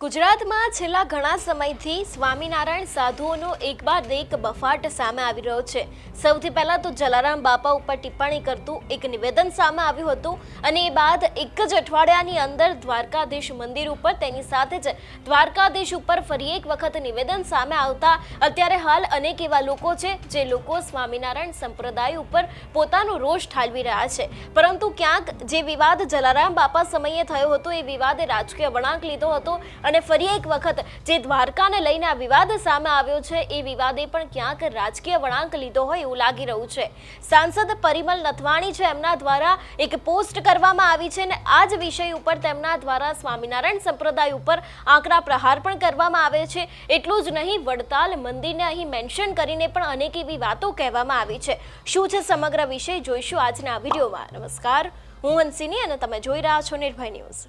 ગુજરાતમાં છેલ્લા ઘણા સમયથી સ્વામિનારાયણ સાધુઓનો એક બાદ એક બફાટ સામે આવી રહ્યો છે। સૌથી પહેલા તો જલારામ બાપા ઉપર ટિપ્પણી કરતું એક નિવેદન સામે આવ્યું હતું અને એ બાદ એક જ અઠવાડિયાની અંદર દ્વારકાધીશ મંદિર ઉપર તેની સાથે જ દ્વારકાધીશ ઉપર ફરી એક વખત નિવેદન સામે આવતા અત્યારે હાલ અનેક એવા લોકો છે જે લોકો સ્વામિનારાયણ સંપ્રદાય ઉપર પોતાનો રોષ ઠાલવી રહ્યા છે। પરંતુ ક્યાંક જે વિવાદ જલારામ બાપા સમયે થયો હતો એ વિવાદે રાજકીય વળાંક લીધો હતો અને ફરી એક વખત જે દ્વારકાને લઈને આ વિવાદ સામે આવ્યો છે એ વિવાદે પણ ક્યાંક રાજકીય વળાંક લીધો હોય એવું લાગી રહ્યું છે। સાંસદ પરિમલ નથવાણી છે એમના દ્વારા એક પોસ્ટ કરવામાં આવી છે અને આ જ વિષય ઉપર તેમના દ્વારા સ્વામિનારાયણ સંપ્રદાય ઉપર આકરા પ્રહાર પણ કરવામાં આવે છે। એટલું જ નહીં, વડતાલ મંદિરને અહીં મેન્શન કરીને પણ અનેક એવી વાતો કહેવામાં આવી છે। શું છે સમગ્ર વિષય જોઈશું આજના વિડીયોમાં। નમસ્કાર, હું હંસિની અને તમે જોઈ રહ્યા છો નિર્ભય ન્યૂઝ।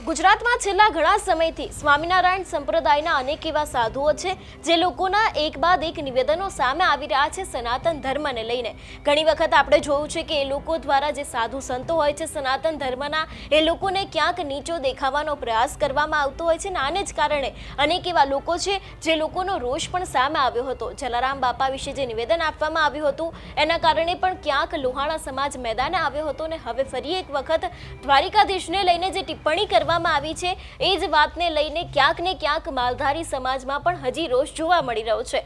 ગુજરાતમાં છેલ્લા ઘણા સમયથી સ્વામિનારાયણ સંપ્રદાયના અનેક એવા સાધુઓ છે જે લોકોના એક બાદ એક નિવેદનો સામે આવી રહ્યા છે સનાતન ધર્મને લઈને। ઘણી વખત આપણે જોયું છે કે એ લોકો દ્વારા જે સાધુ સંતો હોય છે સનાતન ધર્મના, એ લોકોને ક્યાંક નીચો દેખાવાનો પ્રયાસ કરવામાં આવતો હોય છે અને આને જ કારણે અનેક એવા લોકો છે જે લોકોનો રોષ પણ સામે આવ્યો હતો। જલારામ બાપા વિશે જે નિવેદન આપવામાં આવ્યું હતું એના કારણે પણ ક્યાંક લોહાણા સમાજ મેદાને આવ્યો હતો અને હવે ફરી એક વખત દ્વારિકાધીશને લઈને જે ટિપ્પણી કરવા આવી છે એ જ વાતને લઈને ક્યાંક ને ક્યાંક માલધારી સમાજમાં પણ હજી રોષ જોવા મળી રહ્યો છે।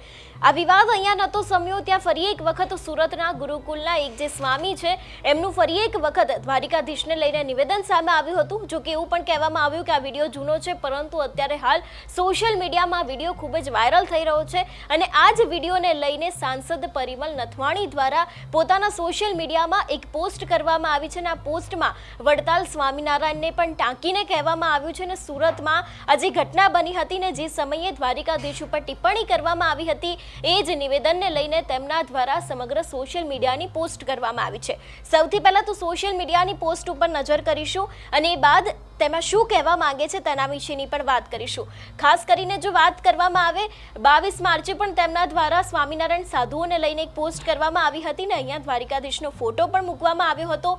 આ વિવાદ અહીંયા નતો સમ્યો ત્યાં ફરી એક વખત સુરતના ગુરુકુલના એક જે સ્વામી છે એમનું ફરી એક વખત દ્વારિકાધીશને લઈને નિવેદન સામે આવ્યું હતું। જો કે એવું પણ કહેવામાં આવ્યું કે આ વિડીયો જૂનો છે, પરંતુ અત્યારે હાલ સોશિયલ મીડિયામાં વિડીયો ખૂબ જ વાયરલ થઈ રહ્યો છે અને આ જ વિડીયોને લઈને સાંસદ પરિમલ નથવાણી દ્વારા પોતાના સોશિયલ મીડિયામાં એક પોસ્ટ કરવામાં આવી છે અને આ પોસ્ટમાં વડતાલ સ્વામિનારાયણને પણ ટાંકીને કહેવામાં આવ્યું છે અને સુરતમાં આ જે ઘટના બની હતી ને જે સમયે દ્વારિકાધીશ ઉપર ટિપ્પણી કરવામાં આવી હતી એ જ નિવેદનને લઈને તેમના દ્વારા સમગ્ર સોશિયલ મીડિયાની પોસ્ટ કરવામાં આવી છે। સૌથી પહેલા તો સોશિયલ મીડિયાની પોસ્ટ ઉપર નજર કરીશું અને એ બાદ તેમાં શું કહેવા માંગે છે તેના વિશેની પણ વાત કરીશું। ખાસ કરીને જો વાત કરવામાં આવે 22 માર્ચે પણ તેમના દ્વારા સ્વામિનારાયણ સાધુઓને લઈને એક પોસ્ટ કરવામાં આવી હતી ને અહીંયા દ્વારિકાધીશનો ફોટો પણ મૂકવામાં આવ્યો હતો,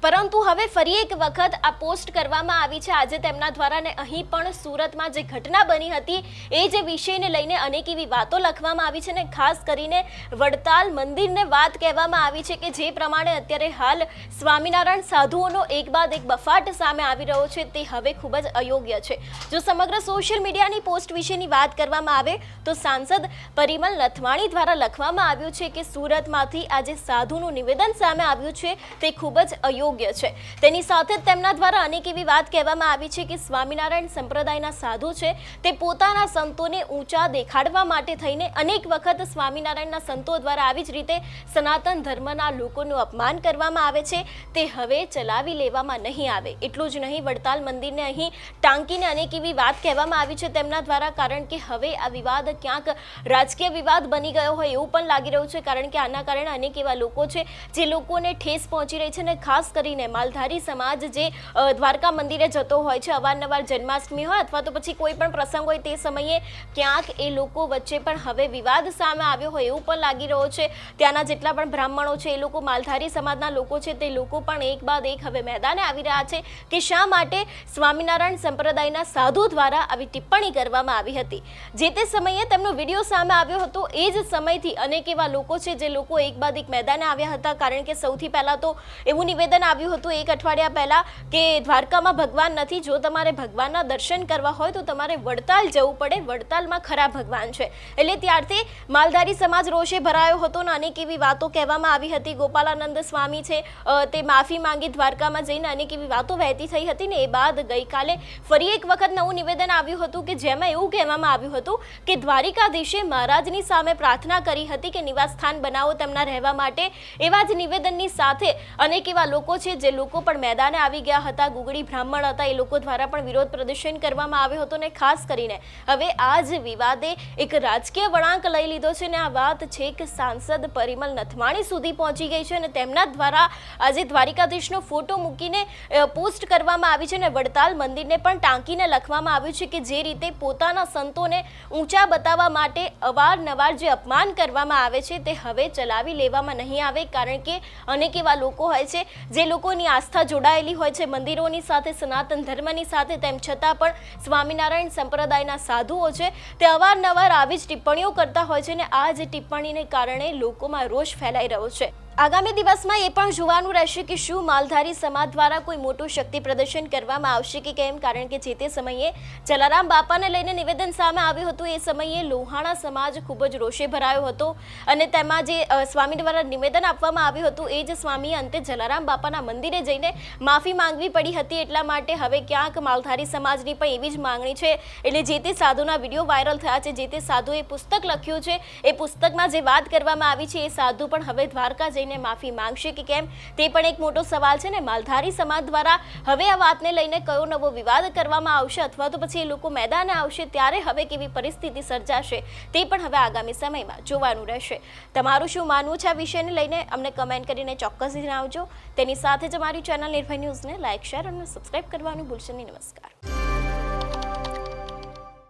પરંતુ હવે ફરી એક વખત આ પોસ્ટ કરવામાં આવી છે આજે તેમના દ્વારા ને અહીં પણ સુરતમાં જે ઘટના બની હતી એ જે વિષયને લઈને અનેક એવી વાતો લખવામાં આવી છે ને ખાસ કરીને વડતાલ મંદિરને વાત કહેવામાં આવી છે કે જે પ્રમાણે અત્યારે હાલ સ્વામિનારાયણ સાધુઓનો એક બાદ એક બફાટ સામે આવી રહ્યો છે તે હવે ખૂબ જ અયોગ્ય છે। જો સમગ્ર સોશિયલ મીડિયાની પોસ્ટ વિશેની વાત કરવામાં આવે તો સાંસદ પરિમલ નથવાણી દ્વારા લખવામાં આવ્યું છે કે સુરતમાંથી આજે સાધુનું નિવેદન સામે આવ્યું છે તે ખૂબ જ અયોગ્ય છે। તેની સાથે જ તેમના દ્વારા અનેક એવી વાત કહેવામાં આવી છે કે સ્વામિનારાયણ સંપ્રદાયના સાધુ છે તે પોતાના સંતોને ઊંચા દેખાડવા માટે થઈને અનેક વખત સ્વામિનારાયણના સંતો દ્વારા આવી જ રીતે સનાતન ધર્મના લોકોનું અપમાન કરવામાં આવે છે તે હવે ચલાવી લેવામાં નહીં આવે। એટલું જ નહીં, વડતાલ મંદિરને અહીં ટાંકીને અનેક એવી વાત કહેવામાં આવી છે તેમના દ્વારા, કારણ કે હવે આ વિવાદ ક્યાંક રાજકીય વિવાદ બની ગયો હોય એવું પણ લાગી રહ્યું છે, કારણ કે આના કારણે અનેક એવા લોકો છે જે લોકોને ઠેસ પહોંચી રહી છે અને ખાસ કરીને માલધારી સમાજ જે દ્વારકા મંદિરે જતો હોય છે અવારનવાર જન્માષ્ટમી હોય અથવા તો પછી કોઈ પણ પ્રસંગ હોય તે સમયે ક્યાંક એ લોકો વચ્ચે પણ હવે વિવાદ સામે આવ્યો હોય એવું પણ લાગી રહ્યો છે। ત્યાંના જેટલા પણ બ્રાહ્મણો છે એ લોકો માલધારી સમાજના લોકો છે તે લોકો પણ એક બાદ એક હવે મેદાને આવી રહ્યા છે કે શા માટે સ્વામિનારાયણ સંપ્રદાયના સાધુ દ્વારા આવી ટિપ્પણી કરવામાં આવી હતી। જે તે સમયે તેમનો વિડીયો સામે આવ્યો હતો એ જ સમયથી અનેક એવા લોકો છે જે લોકો એક બાદ એક મેદાને આવ્યા હતા, કારણ કે સૌથી પહેલા તો એવું નિવેદન આવ્યું હતું એક અઠવાડિયા પહેલા કે દ્વારકામાં ભગવાન નથી, જો તમારે ભગવાનના દર્શન કરવા હોય તો તમારે વડતાલ જવું પડે, વડતાલમાં ખરા ભગવાન છે। એટલે ત્યારથી માલધારી સમાજ રોષે ભરાયો હતો અને અનેક એવી વાતો કહેવામાં આવી હતી। ગોપાલાનંદ સ્વામી છે તે માફી માંગી દ્વારકામાં જઈને અનેક એવી વાતો વહેતી થઈ હતી ને એ બાદ ગઈકાલે ફરી એક વખત નવું નિવેદન આવ્યું હતું કે જેમાં એવું કહેવામાં આવ્યું હતું કે દ્વારિકાધીશે મહારાજની સામે પ્રાર્થના કરી હતી કે નિવાસસ્થાન બનાવો તેમના રહેવા માટે। એવા જ નિવેદનની સાથે અનેક એવા લોકો છે જે લોકો પણ મેદાને આવી ગયા હતા, ગુગળી બ્રાહ્મણ હતા, એ લોકો દ્વારા પણ વિરોધ પ્રદર્શન કરવામાં આવ્યો હતો અને ખાસ કરીને હવે આ જ વિવાદે એક રાજકીય વળાંક લઈ લીધો છે અને આ વાત છે કે સાંસદ પરિમલ નથવાણી સુધી પહોંચી ગઈ છે અને તેમના દ્વારા આજે દ્વારિકાધીશનો ફોટો મૂકીને પોસ્ટ કરવામાં આવી છે અને વડતાલ મંદિરને પણ ટાંકીને લખવામાં આવ્યું છે કે જે રીતે પોતાના સંતોને ઊંચા બતાવવા માટે અવારનવાર જે અપમાન કરવામાં આવે છે તે હવે ચલાવી લેવામાં નહીં આવે, કારણ કે અનેક એવા લોકો હોય છે જે લોકોની આસ્થા જોડાયેલી હોય છે મંદિરોની સાથે, સનાતન ધર્મની સાથે, તેમ છતાં પણ સ્વામિનારાયણ સંપ્રદાયના સાધુઓ છે તે અવારનવાર આવી જ ટિપ્પણીઓ કરતા હોય છે અને આ જ ટિપ્પણીને કારણે લોકોમાં રોષ ફેલાઈ રહ્યો છે। આગામી દિવસમાં એ પણ જોવાનું રહેશે કે શું માલધારી સમાજ દ્વારા કોઈ મોટું શક્તિ પ્રદર્શન કરવામાં આવશે કે કેમ, કારણ કે જે તે સમયે જલારામ બાપાને લઈને નિવેદન સામે આવ્યું હતું એ સમયે લોહાણા સમાજ ખૂબ જ રોષે ભરાયો હતો અને તેમાં જે સ્વામી દ્વારા નિવેદન આપવામાં આવ્યું હતું એ જ સ્વામીએ અંતે જલારામ બાપાના મંદિરે જઈને માફી માંગવી પડી હતી। એટલા માટે હવે ક્યાંક માલધારી સમાજની પણ એવી જ માંગણી છે, એટલે જે તે સાધુના વિડીયો વાયરલ થયા છે, જે તે સાધુએ પુસ્તક લખ્યું છે, એ પુસ્તકમાં જે વાત કરવામાં આવી છે એ સાધુ પણ હવે દ્વારકા જઈને માફી માંગશે કે કેમ તે પણ એક મોટો સવાલ છે ને માલધારી સમાજ દ્વારા હવે આ વાતને લઈને કયો નવો વિવાદ કરવામાં આવશે અથવા તો પછી એ લોકો મેદાને આવશે ત્યારે હવે કેવી પરિસ્થિતિ સર્જાશે તે પણ હવે આગામી સમયમાં જોવાનું રહેશે। તમારું શું માનવું છે આ વિષયને લઈને અમને કમેન્ટ કરીને ચોક્કસ જણાવજો। તેની સાથે જ અમારી ચેનલ નિર્ભય ન્યૂઝને લાઇક, શેર અને સબસ્ક્રાઇબ કરવાનું ભૂલશો નહીં। નમસ્કાર।